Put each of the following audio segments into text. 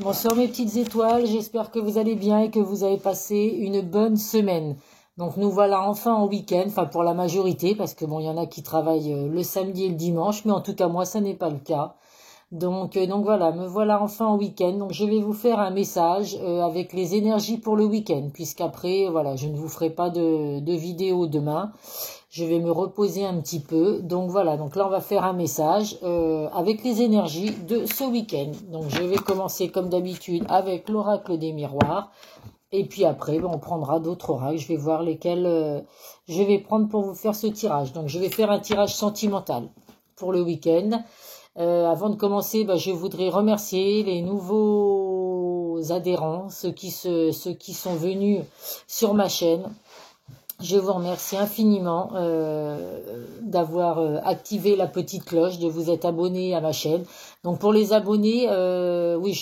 Bonsoir mes petites étoiles, j'espère que vous allez bien et que vous avez passé une bonne semaine. Donc nous voilà enfin en week-end, enfin pour la majorité, parce que bon, il y en a qui travaillent le samedi et le dimanche, mais en tout cas moi ça n'est pas le cas. Donc voilà, me voilà enfin en week-end. Donc je vais vous faire un message avec les énergies pour le week-end, puisqu'après, voilà, je ne vous ferai pas de vidéo demain. Je vais me reposer un petit peu. Donc voilà, donc là on va faire un message avec les énergies de ce week-end. Donc je vais commencer comme d'habitude avec l'oracle des miroirs. Et puis après, on prendra d'autres oracles. Je vais voir lesquels je vais prendre pour vous faire ce tirage. Donc je vais faire un tirage sentimental pour le week-end. Avant de commencer, je voudrais remercier les nouveaux adhérents, ceux qui sont venus sur ma chaîne. Je vous remercie infiniment d'avoir activé la petite cloche, de vous être abonné à ma chaîne. Donc pour les abonnés, oui,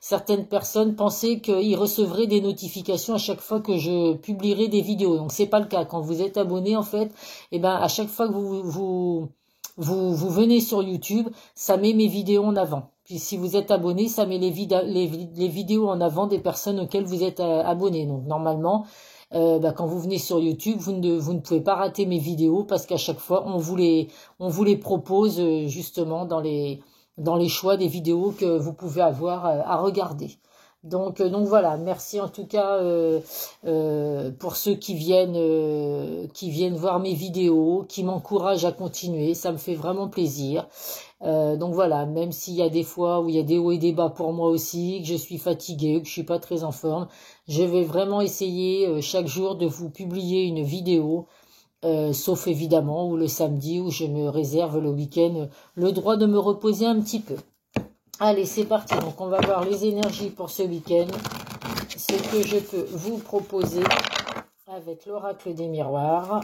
certaines personnes pensaient qu'ils recevraient des notifications à chaque fois que je publierai des vidéos. Donc c'est pas le cas. Quand vous êtes abonné, en fait, à chaque fois que vous venez sur YouTube, ça met mes vidéos en avant. Puis si vous êtes abonné, ça met les vidéos en avant des personnes auxquelles vous êtes abonné. Donc normalement, quand vous venez sur YouTube, vous ne pouvez pas rater mes vidéos parce qu'à chaque fois, on vous les propose justement dans les choix des vidéos que vous pouvez avoir à regarder. Donc voilà, merci en tout cas pour ceux qui viennent voir mes vidéos, qui m'encouragent à continuer, ça me fait vraiment plaisir. Donc voilà, même s'il y a des fois où il y a des hauts et des bas pour moi aussi, que je suis fatiguée, que je suis pas très en forme, je vais vraiment essayer chaque jour de vous publier une vidéo, sauf évidemment ou le samedi où je me réserve le week-end le droit de me reposer un petit peu. Allez, c'est parti. Donc on va voir les énergies pour ce week-end, ce que je peux vous proposer avec l'oracle des miroirs.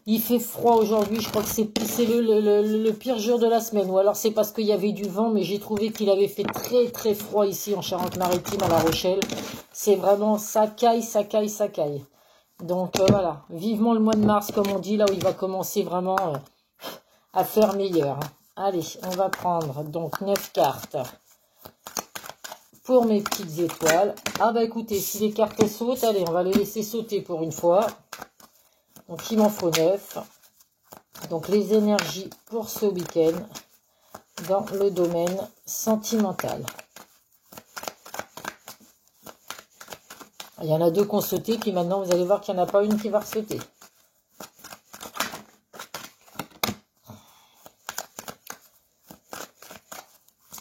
Il fait froid aujourd'hui, je crois que c'est le pire jour de la semaine. Ou alors c'est parce qu'il y avait du vent, mais j'ai trouvé qu'il avait fait très très froid ici en Charente-Maritime, à La Rochelle. C'est vraiment ça caille, ça caille, ça caille. Donc voilà, vivement le mois de mars, comme on dit, là où il va commencer vraiment à faire meilleur. Allez, on va prendre donc 9 cartes pour mes petites étoiles. Ah bah écoutez, si les cartes sautent, allez, on va les laisser sauter pour une fois. Donc il m'en faut 9. Donc les énergies pour ce week-end dans le domaine sentimental. Il y en a 2 qui ont sauté, puis maintenant vous allez voir qu'il n'y en a pas une qui va ressauter.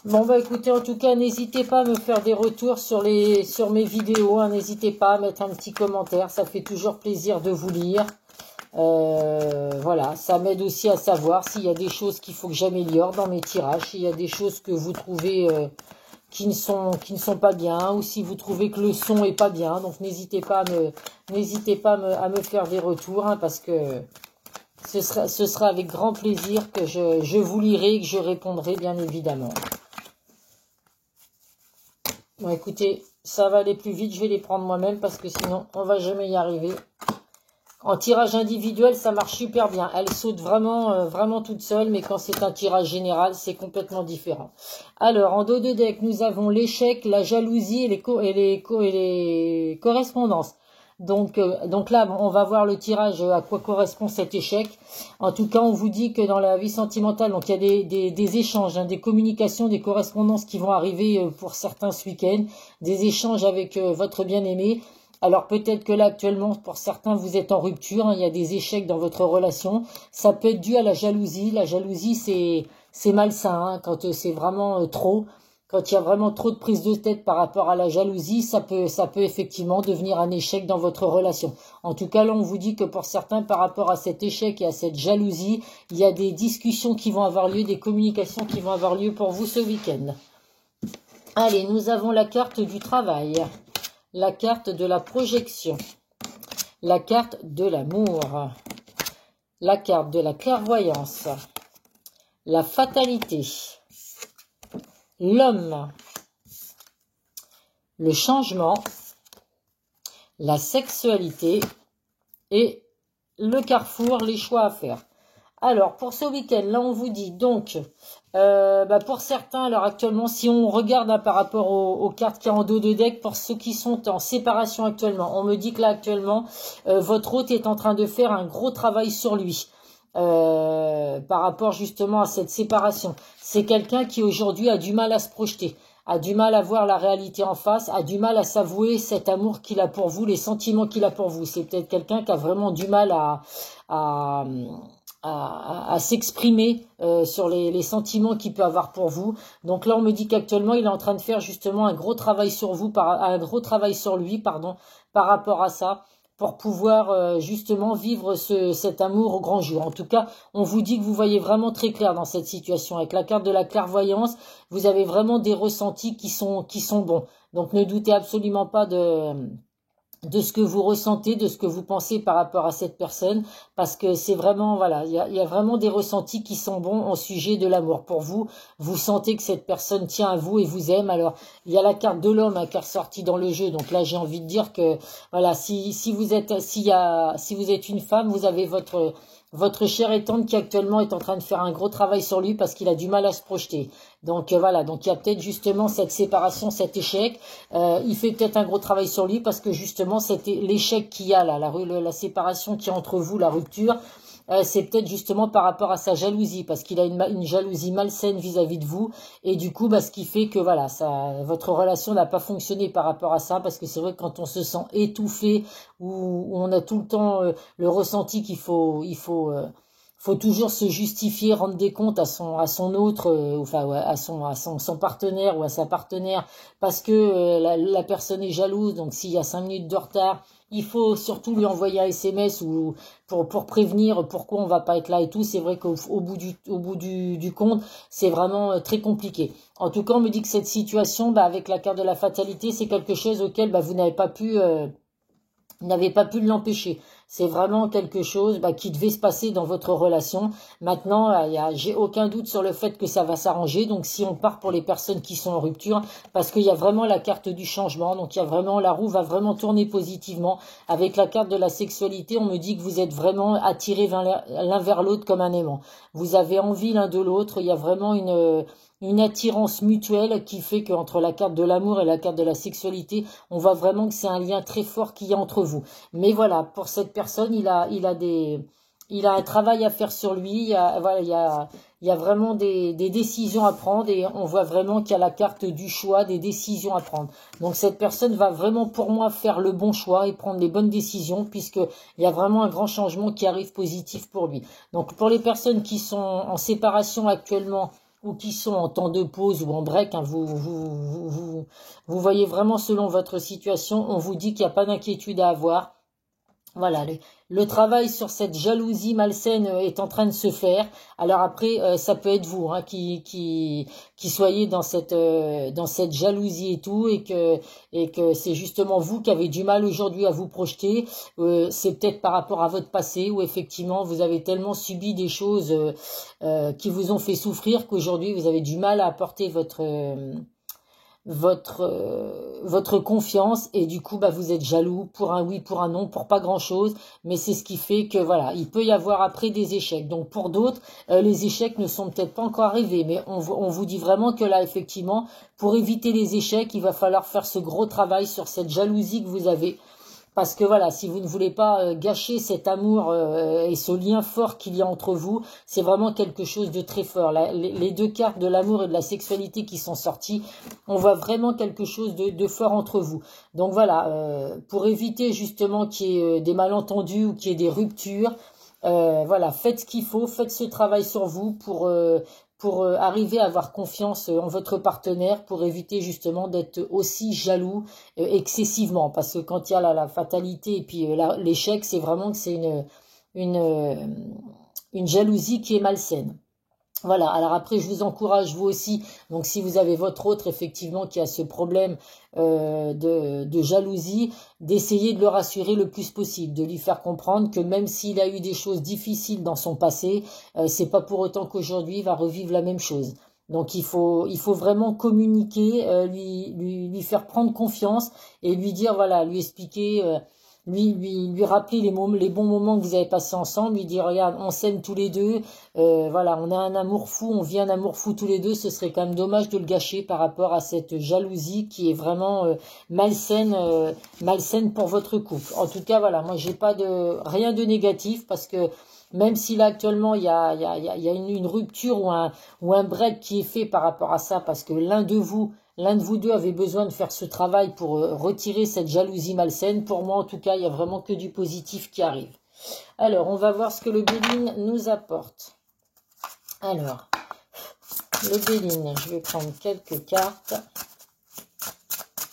Bon écoutez, en tout cas, n'hésitez pas à me faire des retours sur mes vidéos, hein. N'hésitez pas à mettre un petit commentaire, ça fait toujours plaisir de vous lire. Voilà, ça m'aide aussi à savoir s'il y a des choses qu'il faut que j'améliore dans mes tirages, s'il y a des choses que vous trouvez qui ne sont pas bien, ou si vous trouvez que le son est pas bien. Donc n'hésitez pas à me faire des retours, hein, parce que ce sera avec grand plaisir que je vous lirai et que je répondrai, bien évidemment. Bon, écoutez, ça va aller plus vite, je vais les prendre moi-même parce que sinon on va jamais y arriver. En tirage individuel, ça marche super bien. Elle saute vraiment, vraiment toute seule, mais quand c'est un tirage général, c'est complètement différent. Alors, en dos de deck, nous avons l'échec, la jalousie et les correspondances. Donc là, on va voir le tirage, à quoi correspond cet échec. En tout cas, on vous dit que dans la vie sentimentale, donc il y a des échanges, hein, des communications, des correspondances qui vont arriver pour certains ce week-end, des échanges avec votre bien-aimé. Alors peut-être que là actuellement pour certains vous êtes en rupture, hein, il y a des échecs dans votre relation. Ça peut être dû à la jalousie. La jalousie c'est malsain, hein, quand c'est vraiment trop. Quand il y a vraiment trop de prise de tête par rapport à la jalousie, ça peut effectivement devenir un échec dans votre relation. En tout cas là on vous dit que pour certains par rapport à cet échec et à cette jalousie, il y a des discussions qui vont avoir lieu, des communications qui vont avoir lieu pour vous ce week-end. Allez, nous avons la carte du travail. La carte de la projection, la carte de l'amour, la carte de la clairvoyance, la fatalité, l'homme, le changement, la sexualité et le carrefour, les choix à faire. Alors, pour ce week-end, là, on vous dit donc, pour certains, alors actuellement, si on regarde hein, par rapport aux cartes qu'il y a en dos de deck, pour ceux qui sont en séparation actuellement, on me dit que là, actuellement, votre hôte est en train de faire un gros travail sur lui. Par rapport justement à cette séparation. C'est quelqu'un qui aujourd'hui a du mal à se projeter, a du mal à voir la réalité en face, a du mal à s'avouer cet amour qu'il a pour vous, les sentiments qu'il a pour vous. C'est peut-être quelqu'un qui a vraiment du mal à, à s'exprimer sur les sentiments qu'il peut avoir pour vous. Donc là, on me dit qu'actuellement, il est en train de faire justement un gros travail sur vous, un gros travail sur lui, pardon, par rapport à ça, pour pouvoir justement vivre cet amour au grand jour. En tout cas, on vous dit que vous voyez vraiment très clair dans cette situation. Avec la carte de la clairvoyance, vous avez vraiment des ressentis qui sont bons. Donc ne doutez absolument pas de ce que vous ressentez, de ce que vous pensez par rapport à cette personne, parce que c'est vraiment, voilà, il y a vraiment des ressentis qui sont bons au sujet de l'amour. Pour vous, vous sentez que cette personne tient à vous et vous aime. Alors, il y a la carte de l'homme qui est ressortie dans le jeu, donc là, j'ai envie de dire que, voilà, si vous êtes une femme, vous avez votre chère et tendre qui actuellement est en train de faire un gros travail sur lui parce qu'il a du mal à se projeter. Donc voilà, donc il y a peut-être justement cette séparation, cet échec. Il fait peut-être un gros travail sur lui parce que justement c'était l'échec qu'il y a là, la séparation qui est entre vous, la rupture. C'est peut-être justement par rapport à sa jalousie, parce qu'il a une jalousie malsaine vis-à-vis de vous, et du coup, ce qui fait que voilà, votre relation n'a pas fonctionné par rapport à ça, parce que c'est vrai que quand on se sent étouffé, ou on a tout le temps le ressenti faut toujours se justifier, rendre des comptes à son autre, enfin ouais, son partenaire ou à sa partenaire, parce que la personne est jalouse. Donc s'il y a 5 minutes de retard, il faut surtout lui envoyer un SMS ou pour prévenir pourquoi on va pas être là et tout. C'est vrai qu'au bout du compte, c'est vraiment très compliqué. En tout cas, on me dit que cette situation, avec la carte de la fatalité, c'est quelque chose auquel vous n'avez pas pu l'empêcher. C'est vraiment quelque chose qui devait se passer dans votre relation. Maintenant, j'ai aucun doute sur le fait que ça va s'arranger. Donc, si on part pour les personnes qui sont en rupture, parce qu'il y a vraiment la carte du changement, donc il y a vraiment la roue va vraiment tourner positivement. Avec la carte de la sexualité, on me dit que vous êtes vraiment attirés l'un vers l'autre comme un aimant. Vous avez envie l'un de l'autre. Il y a vraiment une attirance mutuelle qui fait qu'entre la carte de l'amour et la carte de la sexualité, on voit vraiment que c'est un lien très fort qu'il y a entre vous. Mais voilà, pour cette personne, il a un travail à faire sur lui. Il y a vraiment des décisions à prendre, et on voit vraiment qu'il y a la carte du choix, des décisions à prendre. Donc cette personne va vraiment, pour moi, faire le bon choix et prendre les bonnes décisions, puisqu'il y a vraiment un grand changement qui arrive positif pour lui. Donc pour les personnes qui sont en séparation actuellement, ou qui sont en temps de pause ou en break, vous voyez vraiment selon votre situation, on vous dit qu'il n'y a pas d'inquiétude à avoir. Voilà, le travail sur cette jalousie malsaine est en train de se faire. Alors après, ça peut être vous qui soyez dans cette jalousie et tout, et que c'est justement vous qui avez du mal aujourd'hui à vous projeter. C'est peut-être par rapport à votre passé, où effectivement vous avez tellement subi des choses qui vous ont fait souffrir, qu'aujourd'hui vous avez du mal à apporter votre confiance, et du coup vous êtes jaloux pour un oui, pour un non, pour pas grand chose, mais c'est ce qui fait que voilà, il peut y avoir après des échecs. Donc pour d'autres, les échecs ne sont peut-être pas encore arrivés, mais on vous dit vraiment que là effectivement, pour éviter les échecs, il va falloir faire ce gros travail sur cette jalousie que vous avez. Parce que voilà, si vous ne voulez pas gâcher cet amour et ce lien fort qu'il y a entre vous, c'est vraiment quelque chose de très fort. Les deux cartes de l'amour et de la sexualité qui sont sorties, on voit vraiment quelque chose de fort entre vous. Donc voilà, pour éviter justement qu'il y ait des malentendus ou qu'il y ait des ruptures, voilà, faites ce qu'il faut, faites ce travail sur vous pour arriver à avoir confiance en votre partenaire, pour éviter justement d'être aussi jaloux excessivement. Parce que quand il y a la fatalité et puis l'échec, c'est vraiment que c'est une jalousie qui est malsaine. Voilà, alors après je vous encourage vous aussi, donc si vous avez votre autre effectivement qui a ce problème de jalousie, d'essayer de le rassurer le plus possible, de lui faire comprendre que même s'il a eu des choses difficiles dans son passé, c'est pas pour autant qu'aujourd'hui il va revivre la même chose. Donc il faut vraiment communiquer, lui faire prendre confiance, et lui dire, voilà, lui expliquer lui rappeler les bons moments que vous avez passés ensemble, lui dire regarde, on s'aime tous les deux, voilà, on a un amour fou, on vit un amour fou tous les deux, ce serait quand même dommage de le gâcher par rapport à cette jalousie qui est vraiment malsaine pour votre couple. En tout cas, voilà, moi j'ai pas de rien de négatif parce que même si là actuellement il y a une rupture ou un break qui est fait par rapport à ça, parce que l'un de vous deux avait besoin de faire ce travail pour retirer cette jalousie malsaine. Pour moi, en tout cas, il y a vraiment que du positif qui arrive. Alors, on va voir ce que le Béline nous apporte. Alors, le Béline, je vais prendre quelques cartes.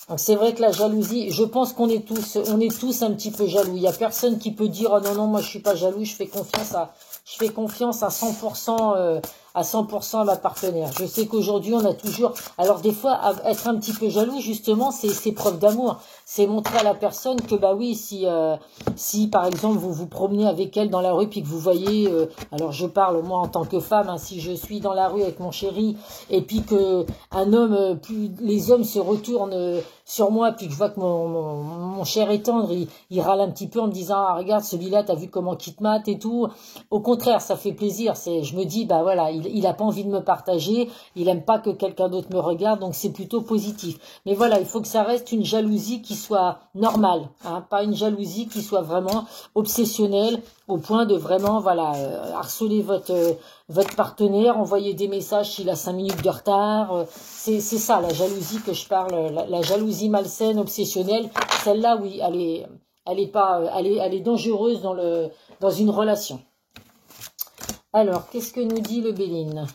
Donc c'est vrai que la jalousie, je pense qu'on est tous un petit peu jaloux. Il y a personne qui peut dire oh non non moi je suis pas jaloux, je fais confiance à 100% à 100% à ma partenaire. Je sais qu'aujourd'hui on a toujours, alors des fois être un petit peu jaloux justement c'est preuve d'amour, c'est montrer à la personne que bah oui si par exemple vous vous promenez avec elle dans la rue puis que vous voyez, alors je parle moi en tant que femme, hein, si je suis dans la rue avec mon chéri et puis que un homme, les hommes se retournent sur moi, puis que je vois que mon cher est tendre, il râle un petit peu en me disant ah regarde celui-là t'as vu comment il te mate et tout. Au contraire ça fait plaisir, je me dis bah voilà il a pas envie de me partager, il aime pas que quelqu'un d'autre me regarde, donc c'est plutôt positif. Mais voilà, il faut que ça reste une jalousie qui soit normale, hein, pas une jalousie qui soit vraiment obsessionnelle au point de vraiment voilà harceler votre partenaire, envoyer des messages s'il a 5 minutes de retard. C'est ça la jalousie que je parle, la jalousie malsaine, obsessionnelle. Celle-là, oui, elle est dangereuse dans une relation. Alors, qu'est-ce que nous dit le Béline?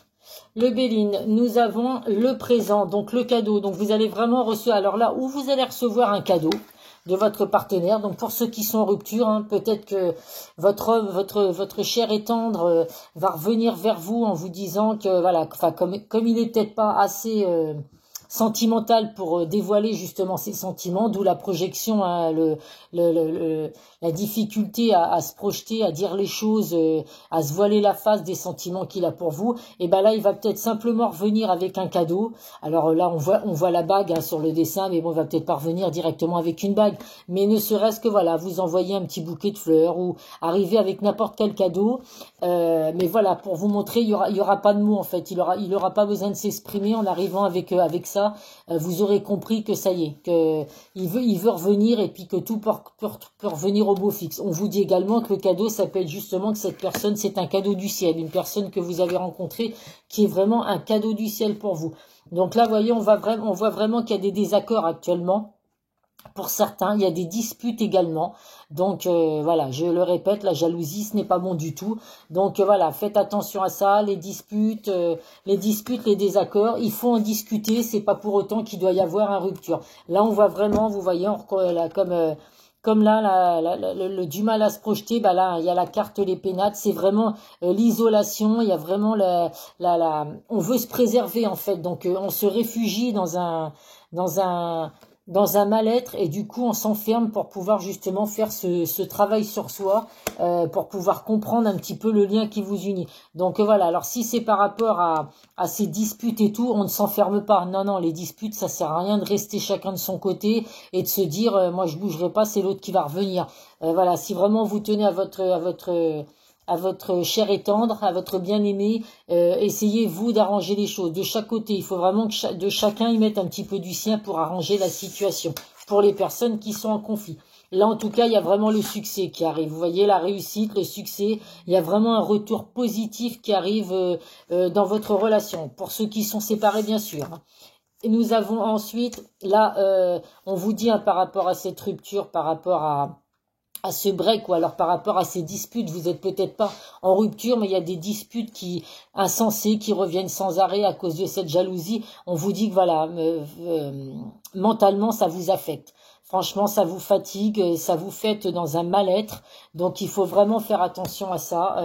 Le Béline, nous avons le présent, donc le cadeau. Donc vous allez vraiment recevoir, alors là, où vous allez recevoir un cadeau de votre partenaire. Donc pour ceux qui sont en rupture, hein, peut-être que votre cher et tendre va revenir vers vous en vous disant que voilà, enfin comme il est peut-être pas assez sentimental pour dévoiler justement ses sentiments, d'où la projection, hein, la difficulté à se projeter, à dire les choses, à se voiler la face des sentiments qu'il a pour vous. Et ben là, il va peut-être simplement revenir avec un cadeau. Alors là, on voit la bague hein, sur le dessin, mais bon, il va peut-être pas revenir directement avec une bague. Mais ne serait-ce que voilà, vous envoyer un petit bouquet de fleurs ou arriver avec n'importe quel cadeau. Mais voilà, pour vous montrer, il y aura pas de mots en fait. Il aura pas besoin de s'exprimer en arrivant avec ça. Vous aurez compris que ça y est, que il veut revenir et puis que tout peut revenir au beau fixe. On vous dit également que le cadeau, ça peut être justement que cette personne, c'est un cadeau du ciel, une personne que vous avez rencontrée qui est vraiment un cadeau du ciel pour vous. Donc là, voyez, on voit vraiment qu'il y a des désaccords actuellement. Pour certains, il y a des disputes également. Donc voilà, je le répète, la jalousie, ce n'est pas bon du tout. Donc voilà, faites attention à ça, les disputes, les désaccords, il faut en discuter, c'est pas pour autant qu'il doit y avoir une rupture. Là, on voit vraiment, vous voyez, là, comme là, le du mal à se projeter, bah là, il y a la carte les pénates, c'est vraiment l'isolation, il y a vraiment on veut se préserver en fait, donc on se réfugie dans un dans un mal-être et du coup on s'enferme pour pouvoir justement faire ce travail sur soi, pour pouvoir comprendre un petit peu le lien qui vous unit. Donc voilà, alors si c'est par rapport à ces disputes et tout, on ne s'enferme pas. Non, non, les disputes, ça sert à rien de rester chacun de son côté et de se dire moi je bougerai pas, c'est l'autre qui va revenir. Voilà, si vraiment vous tenez à votre cher et tendre, à votre bien-aimé, essayez vous d'arranger les choses de chaque côté. Il faut vraiment que de chacun y mette un petit peu du sien pour arranger la situation, pour les personnes qui sont en conflit. Là, en tout cas, il y a vraiment le succès qui arrive. Vous voyez, la réussite, le succès, il y a vraiment un retour positif qui arrive dans votre relation. Pour ceux qui sont séparés, bien sûr. Et nous avons ensuite, là, on vous dit hein, par rapport à cette rupture, par rapport à ce break ou alors par rapport à ces disputes, vous êtes peut-être pas en rupture, mais il y a des disputes insensées qui reviennent sans arrêt à cause de cette jalousie. On vous dit que voilà, mentalement ça vous affecte. Franchement, ça vous fatigue, ça vous fait dans un mal-être. Donc, il faut vraiment faire attention à ça,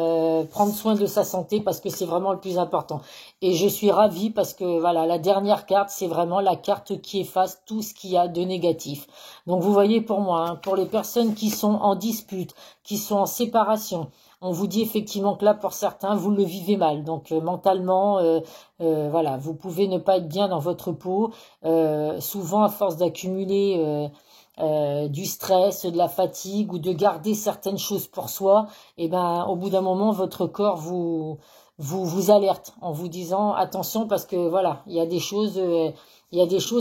prendre soin de sa santé parce que c'est vraiment le plus important. Et je suis ravie parce que voilà, la dernière carte, c'est vraiment la carte qui efface tout ce qu'il y a de négatif. Donc, vous voyez pour moi, hein, pour les personnes qui sont en dispute, qui sont en séparation, on vous dit effectivement que là, pour certains, vous le vivez mal. Donc, mentalement, voilà, vous pouvez ne pas être bien dans votre peau. Souvent, à force d'accumuler du stress, de la fatigue ou de garder certaines choses pour soi, et ben au bout d'un moment votre corps vous alerte en vous disant attention parce que voilà, il y a des choses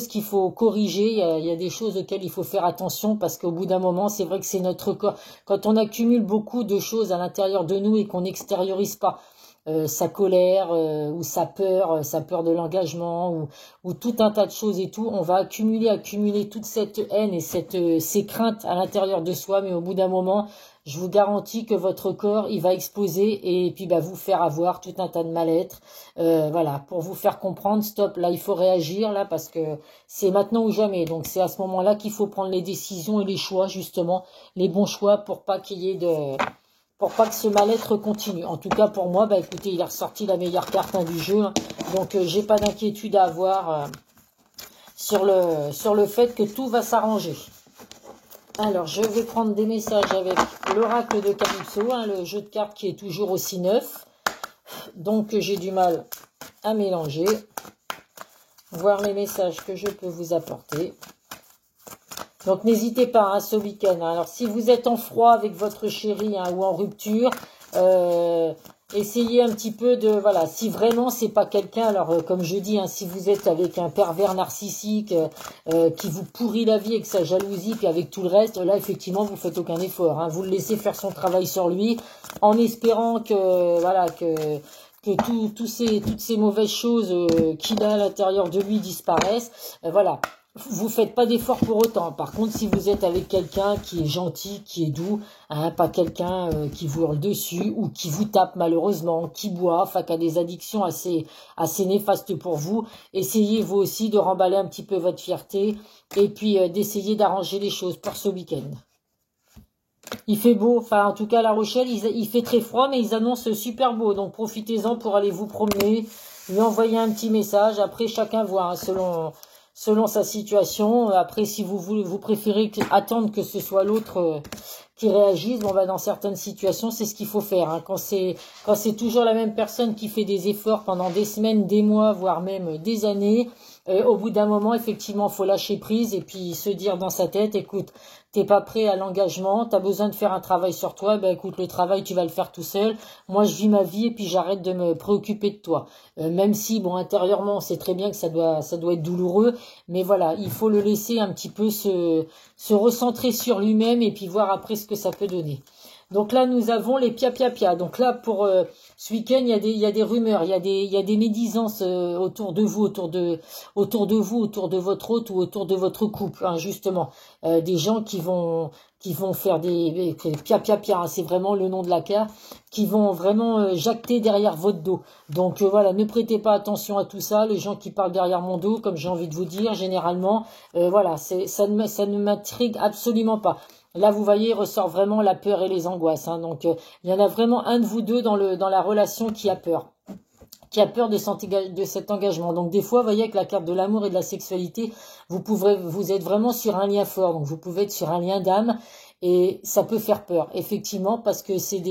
qu'il faut corriger, il y a des choses auxquelles il faut faire attention parce qu'au bout d'un moment, c'est vrai que c'est notre corps. Quand on accumule beaucoup de choses à l'intérieur de nous et qu'on n'extériorise pas, sa colère ou sa peur de l'engagement ou tout un tas de choses et tout, on va accumuler toute cette haine et ces craintes à l'intérieur de soi, mais au bout d'un moment, je vous garantis que votre corps, il va exploser et puis bah, vous faire avoir tout un tas de mal-être. Voilà, pour vous faire comprendre, stop, là il faut réagir là parce que c'est maintenant ou jamais. Donc c'est à ce moment-là qu'il faut prendre les décisions et les choix justement, les bons choix pour pas que ce mal-être continue. En tout cas pour moi, bah écoutez, il a ressorti la meilleure carte hein, du jeu, hein. Donc j'ai pas d'inquiétude à avoir sur le fait que tout va s'arranger. Alors, je vais prendre des messages avec l'oracle de Calypso, hein, le jeu de cartes qui est toujours aussi neuf. Donc, j'ai du mal à mélanger. Voir les messages que je peux vous apporter. Donc, n'hésitez pas hein, ce week-end. Hein. Alors, si vous êtes en froid avec votre chéri hein, ou en rupture, essayez un petit peu de... Voilà, si vraiment c'est pas quelqu'un, alors comme je dis, hein, si vous êtes avec un pervers narcissique qui vous pourrit la vie avec sa jalousie, puis avec tout le reste, là, effectivement, vous faites aucun effort. Hein, vous le laissez faire son travail sur lui, en espérant que... Voilà, que toutes ces mauvaises choses qu'il a à l'intérieur de lui disparaissent. Voilà. Vous faites pas d'effort pour autant. Par contre, si vous êtes avec quelqu'un qui est gentil, qui est doux, hein, pas quelqu'un qui vous hurle dessus ou qui vous tape malheureusement, qui boit, enfin qui a des addictions assez néfastes pour vous, essayez vous aussi de remballer un petit peu votre fierté et puis d'essayer d'arranger les choses pour ce week-end. Il fait beau, enfin en tout cas à La Rochelle, il fait très froid, mais ils annoncent super beau, donc profitez-en pour aller vous promener, lui envoyer un petit message. Après chacun voit, hein, selon sa situation. Après si vous préférez attendre que ce soit l'autre qui réagisse, bon bah dans certaines situations c'est ce qu'il faut faire. Hein. Quand c'est toujours la même personne qui fait des efforts pendant des semaines, des mois, voire même des années. Au bout d'un moment, effectivement, faut lâcher prise et puis se dire dans sa tête, écoute, t'es pas prêt à l'engagement, t'as besoin de faire un travail sur toi, ben écoute, le travail, tu vas le faire tout seul. Moi, je vis ma vie et puis j'arrête de me préoccuper de toi. Même si, bon, intérieurement, on sait très bien que ça doit être douloureux, mais voilà, il faut le laisser un petit peu se recentrer sur lui-même et puis voir après ce que ça peut donner. Donc là, nous avons les pia. Donc là, pour ce week-end, il y a des rumeurs, il y a des médisances autour de vous, autour de votre hôte ou autour de votre couple, hein, justement. Des gens qui vont faire des pia, hein, c'est vraiment le nom de la carte, qui vont vraiment jacter derrière votre dos. Donc voilà, ne prêtez pas attention à tout ça. Les gens qui parlent derrière mon dos, comme j'ai envie de vous dire, généralement, voilà, ça ne m'intrigue absolument pas. Là, vous voyez, ressort vraiment la peur et les angoisses. Hein. Donc, il y en a vraiment un de vous deux dans la relation qui a peur de cet engagement. Donc, des fois, vous voyez, avec la carte de l'amour et de la sexualité, vous êtes vraiment sur un lien fort. Donc, vous pouvez être sur un lien d'âme et ça peut faire peur, effectivement, parce que c'est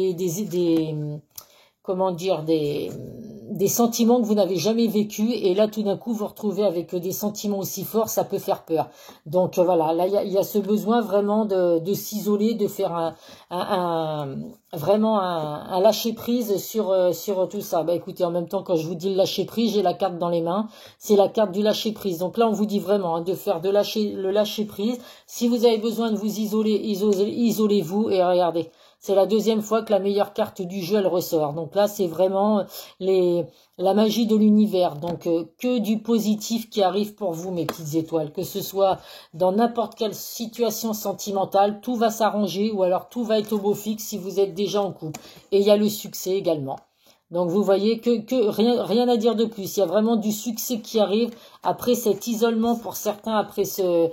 comment dire, des sentiments que vous n'avez jamais vécus et là tout d'un coup vous retrouvez avec des sentiments aussi forts, ça peut faire peur. Donc voilà, là il y a ce besoin vraiment de s'isoler, de faire vraiment un lâcher prise sur tout ça. Bah écoutez, en même temps quand je vous dis le lâcher prise, j'ai la carte dans les mains, c'est la carte du lâcher prise. Donc là on vous dit vraiment hein, de faire le lâcher prise. Si vous avez besoin de vous isolez-vous et regardez. C'est la deuxième fois que la meilleure carte du jeu, elle ressort. Donc là, c'est vraiment la magie de l'univers. Donc, que du positif qui arrive pour vous, mes petites étoiles. Que ce soit dans n'importe quelle situation sentimentale, tout va s'arranger ou alors tout va être au beau fixe si vous êtes déjà en couple. Et il y a le succès également. Donc, vous voyez que rien à dire de plus. Il y a vraiment du succès qui arrive après cet isolement pour certains, après ce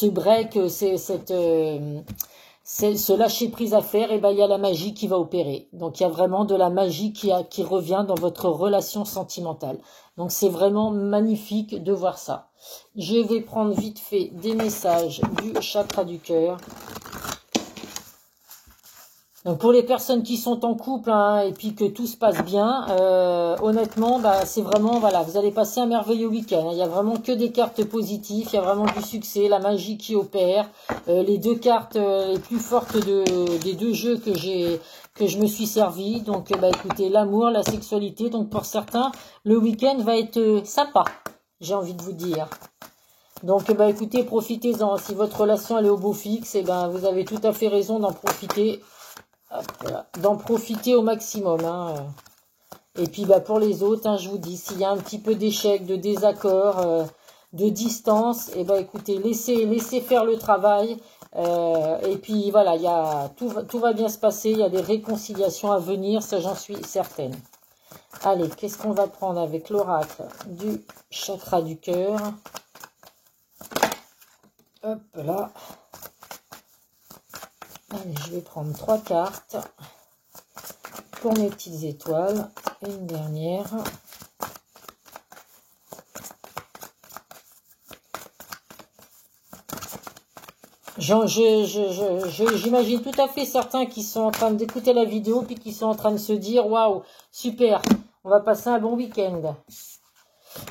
break, ce lâcher prise à faire, et ben il y a la magie qui va opérer. Donc il y a vraiment de la magie qui revient dans votre relation sentimentale. Donc c'est vraiment magnifique de voir ça. Je vais prendre vite fait des messages du chakra du cœur. Donc pour les personnes qui sont en couple hein, et puis que tout se passe bien, honnêtement, bah, c'est vraiment, voilà, vous allez passer un merveilleux week-end. Il y a vraiment que des cartes positives, il y a vraiment du succès, la magie qui opère. Les deux cartes les plus fortes des deux jeux que je me suis servi. Donc bah écoutez, l'amour, la sexualité. Donc pour certains, le week-end va être sympa, j'ai envie de vous dire. Donc bah écoutez, profitez-en. Si votre relation elle est au beau fixe, et ben vous avez tout à fait raison d'en profiter. Voilà. D'en profiter au maximum. Hein. Et puis bah pour les autres, hein, je vous dis, s'il y a un petit peu d'échec, de désaccord, de distance, et bah écoutez, laissez faire le travail. Et puis voilà, tout va bien se passer, il y a des réconciliations à venir, ça j'en suis certaine. Allez, qu'est-ce qu'on va prendre avec l'oracle du chakra du cœur? Hop là. Allez, je vais prendre 3 cartes pour mes petites étoiles. Et une dernière. J'imagine tout à fait certains qui sont en train d'écouter la vidéo puis qui sont en train de se dire « Waouh, super, on va passer un bon week-end ».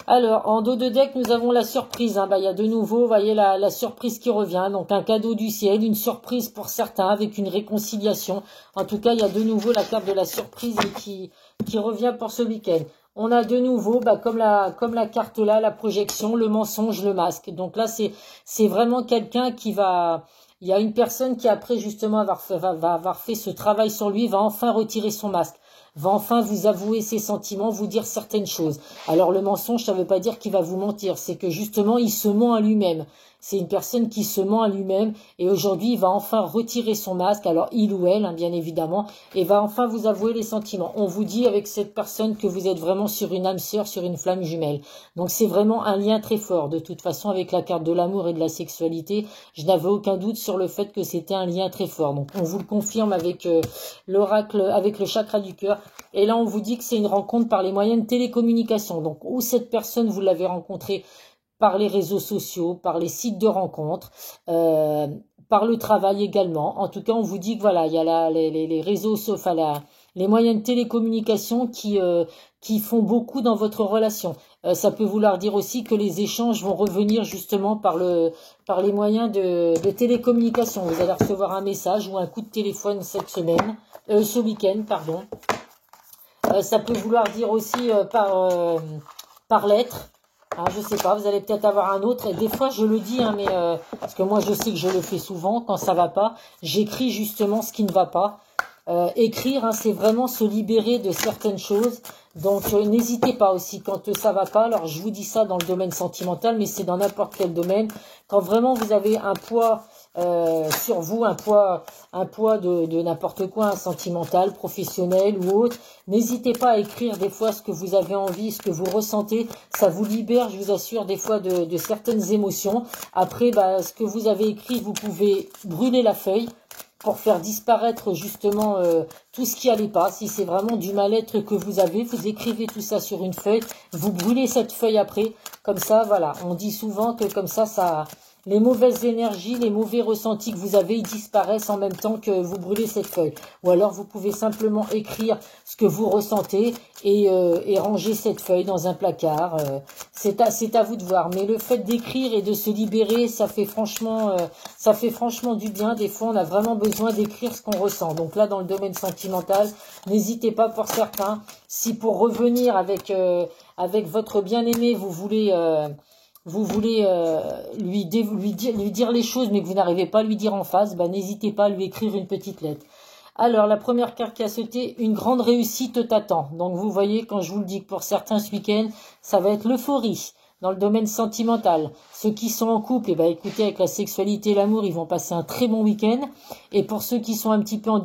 Alors, en dos de deck, nous avons la surprise. Hein. Bah, il y a de nouveau, vous voyez, la surprise qui revient. Donc, un cadeau du ciel, une surprise pour certains avec une réconciliation. En tout cas, il y a de nouveau la carte de la surprise qui revient pour ce week-end. On a de nouveau, bah, comme la carte là, la projection, le mensonge, le masque. Donc là, c'est vraiment quelqu'un qui va... Il y a une personne qui, après justement avoir fait ce travail sur lui, va enfin retirer son masque, va enfin vous avouer ses sentiments, vous dire certaines choses. Alors le mensonge, ça ne veut pas dire qu'il va vous mentir, c'est que justement, il se ment à lui-même. C'est une personne qui se ment à lui-même et aujourd'hui, il va enfin retirer son masque, alors il ou elle, hein, bien évidemment, et va enfin vous avouer les sentiments. On vous dit avec cette personne que vous êtes vraiment sur une âme sœur, sur une flamme jumelle. Donc c'est vraiment un lien très fort. De toute façon, avec la carte de l'amour et de la sexualité, je n'avais aucun doute sur le fait que c'était un lien très fort. Donc on vous le confirme avec l'oracle, avec le chakra du cœur. Et là, on vous dit que c'est une rencontre par les moyens de télécommunication. Donc où cette personne, vous l'avez rencontrée par les réseaux sociaux, par les sites de rencontres, par le travail également. En tout cas, on vous dit que voilà, il y a les réseaux, enfin les moyens de télécommunication qui font beaucoup dans votre relation. Ça peut vouloir dire aussi que les échanges vont revenir justement par les moyens de télécommunication. Vous allez recevoir un message ou un coup de téléphone cette semaine, ce week-end, pardon. Ça peut vouloir dire aussi par lettre. Ah, je sais pas, vous allez peut-être avoir un autre. Et des fois, je le dis, hein, mais parce que moi, je sais que je le fais souvent quand ça va pas. J'écris justement ce qui ne va pas. Écrire, hein, c'est vraiment se libérer de certaines choses. Donc, n'hésitez pas aussi quand ça va pas. Alors, je vous dis ça dans le domaine sentimental, mais c'est dans n'importe quel domaine. Quand vraiment vous avez un poids sur vous, un poids de n'importe quoi, un sentimental, professionnel ou autre, n'hésitez pas à écrire des fois ce que vous avez envie, ce que vous ressentez. Ça vous libère, je vous assure, des fois de certaines émotions. Après, bah, ce que vous avez écrit, vous pouvez brûler la feuille pour faire disparaître justement tout ce qui n'allait pas. Si c'est vraiment du mal-être que vous avez, vous écrivez tout ça sur une feuille, vous brûlez cette feuille après. Comme ça, voilà, on dit souvent que comme ça... Les mauvaises énergies, les mauvais ressentis que vous avez, ils disparaissent en même temps que vous brûlez cette feuille. Ou alors, vous pouvez simplement écrire ce que vous ressentez et ranger cette feuille dans un placard. C'est à vous de voir. Mais le fait d'écrire et de se libérer, ça fait franchement du bien. Des fois, on a vraiment besoin d'écrire ce qu'on ressent. Donc là, dans le domaine sentimental, n'hésitez pas pour certains. Si pour revenir avec votre bien-aimé, vous voulez lui dire les choses, mais que vous n'arrivez pas à lui dire en face, bah, n'hésitez pas à lui écrire une petite lettre. Alors, la première carte qui a sauté, une grande réussite t'attend. Donc, vous voyez, quand je vous le dis que pour certains ce week-end, ça va être l'euphorie dans le domaine sentimental. Ceux qui sont en couple, eh ben, écoutez, avec la sexualité et l'amour, ils vont passer un très bon week-end. Et pour ceux qui sont un petit peu en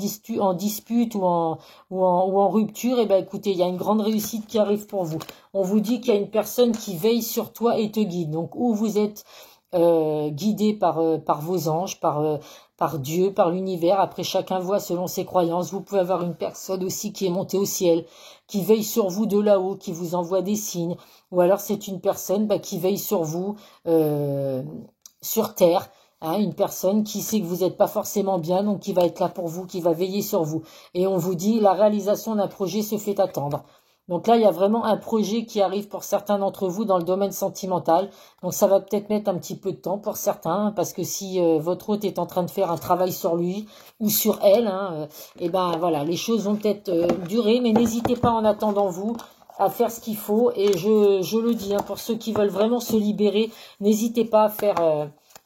dispute ou en rupture, eh ben, écoutez, il y a une grande réussite qui arrive pour vous. On vous dit qu'il y a une personne qui veille sur toi et te guide. Donc, où vous êtes guidé par vos anges, par Dieu, par l'univers. Après, chacun voit selon ses croyances. Vous pouvez avoir une personne aussi qui est montée au ciel, qui veille sur vous de là-haut, qui vous envoie des signes. Ou alors, c'est une personne qui veille sur vous sur terre, Hein, une personne qui sait que vous n'êtes pas forcément bien, donc qui va être là pour vous, qui va veiller sur vous. Et on vous dit, la réalisation d'un projet se fait attendre. Donc là, il y a vraiment un projet qui arrive pour certains d'entre vous dans le domaine sentimental. Donc ça va peut-être mettre un petit peu de temps pour certains, parce que si votre hôte est en train de faire un travail sur lui ou sur elle, hein, et ben voilà, les choses vont peut-être durer, mais n'hésitez pas en attendant vous à faire ce qu'il faut. Et je le dis, hein, pour ceux qui veulent vraiment se libérer, n'hésitez pas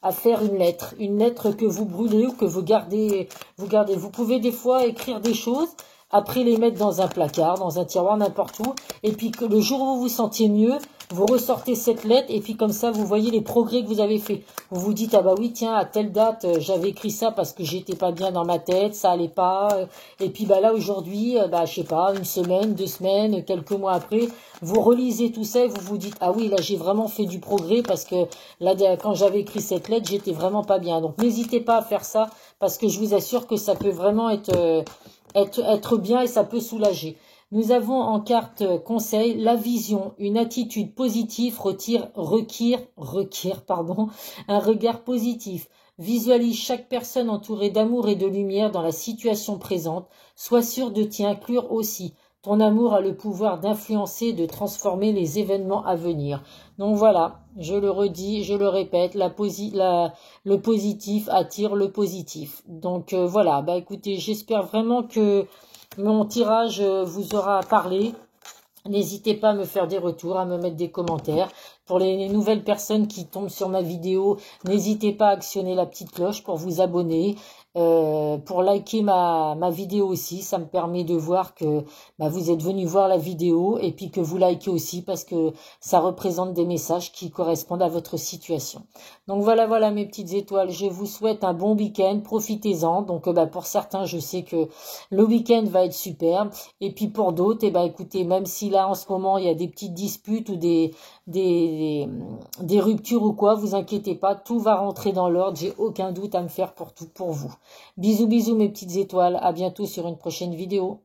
à faire une lettre que vous brûlez ou que vous gardez, vous gardez. Vous pouvez des fois écrire des choses, après les mettre dans un placard, dans un tiroir, n'importe où, et puis que le jour où vous vous sentiez mieux, vous ressortez cette lettre, et puis comme ça, vous voyez les progrès que vous avez fait. Vous vous dites, ah bah oui, tiens, à telle date, j'avais écrit ça parce que j'étais pas bien dans ma tête, ça allait pas, et puis bah là, aujourd'hui, bah je sais pas, une semaine, 2 semaines, quelques mois après, vous relisez tout ça et vous vous dites, ah oui, là, j'ai vraiment fait du progrès parce que là, quand j'avais écrit cette lettre, j'étais vraiment pas bien. Donc, n'hésitez pas à faire ça, parce que je vous assure que ça peut vraiment être bien et ça peut soulager. Nous avons en carte conseil la vision, une attitude positive requiert un regard positif. Visualise chaque personne entourée d'amour et de lumière dans la situation présente. Sois sûr de t'y inclure aussi. Ton amour a le pouvoir d'influencer et de transformer les événements à venir. Donc voilà, je le redis, je le répète, le positif attire le positif. Donc voilà, bah écoutez, j'espère vraiment que mon tirage vous aura parlé. N'hésitez pas à me faire des retours, à me mettre des commentaires. Pour les nouvelles personnes qui tombent sur ma vidéo, n'hésitez pas à actionner la petite cloche pour vous abonner. Pour liker ma vidéo aussi, ça me permet de voir que bah, vous êtes venu voir la vidéo et puis que vous likez aussi parce que ça représente des messages qui correspondent à votre situation. Donc voilà mes petites étoiles, je vous souhaite un bon week-end, profitez-en. Donc bah, pour certains, je sais que le week-end va être superbe et puis pour d'autres, bah, écoutez, même si là en ce moment il y a des petites disputes ou des ruptures ou quoi, vous inquiétez pas, tout va rentrer dans l'ordre, j'ai aucun doute à me faire pour vous. Bisous mes petites étoiles, à bientôt sur une prochaine vidéo.